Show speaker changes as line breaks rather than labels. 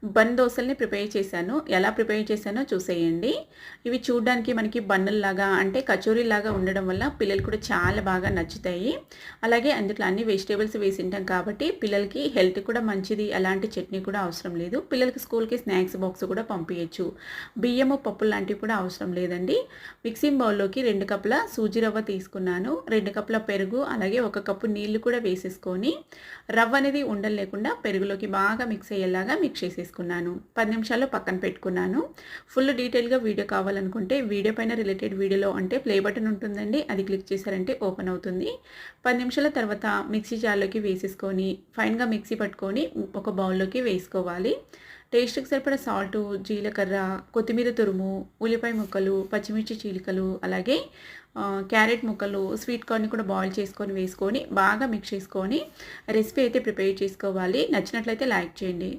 Bun దోసల్ని prepare చేశాను. ఎలా prepare చేశానో చూసేయండి. ఇవి చూడ్డానికి మనకి బన్నుల్లాగా అంటే కచోరీలాగా ఉండడం వల్ల పిల్లలు కూడా చాలా బాగా నచ్చుతాయి. అలాగే అందులో అన్ని వెజిటబుల్స్ వేసింటాం కాబట్టి పిల్లలకి హెల్త్ కూడా మంచిది. ఎలాంటి చట్నీ కూడా అవసరం లేదు. పిల్లలకి స్కూల్‌కి స్నాక్స్ బాక్స్ కూడా పంపియచ్చు. బియ్యము, పప్పులు లాంటివి కూడా అవసరం లేదండి. మిక్సింగ్ బౌల్‌లోకి 2 కప్పుల సూజీ రవ్వ తీసుకున్నాను. 2 కప్పుల పెరుగు అలాగే 1 కప్పు నీళ్లు కూడా వేసేసుకొని రవ్వ అనేది ఉండలు లేకుండా పెరుగులోకి బాగా మిక్స్ అయ్యేలాగా మిక్స్ చేసేసుకున్నాను. 10 నిమిషాలు పక్కన పెట్టుకున్నాను. ఫుల్ డీటెయిల్‌గా వీడియో కావాలనుకుంటే వీడియో పైన రిలేటెడ్ వీడియోలో అంటే ప్లే బటన్ ఉంటుందండి. అది క్లిక్ చేశారంటే ఓపెన్ అవుతుంది. 10 నిమిషాల తర్వాత మిక్సీ జార్‌లోకి వేసేసుకొని ఫైన్‌గా మిక్సీ పట్టుకొని ఒక బౌల్‌లోకి వేసుకోవాలి. టేస్ట్‌కి సరిపడా సాల్టు, జీలకర్ర, కొత్తిమీర తురుము, ఉల్లిపాయ ముక్కలు, పచ్చిమిర్చి చీలికలు, అలాగే క్యారెట్ ముక్కలు, స్వీట్ కార్న్‌ని కూడా బాయిల్ చేసుకొని వేసుకొని బాగా మిక్స్ చేసుకొని రెసిపీ అయితే ప్రిపేర్ చేసుకోవాలి. నచ్చినట్లయితే లైక్ చేయండి.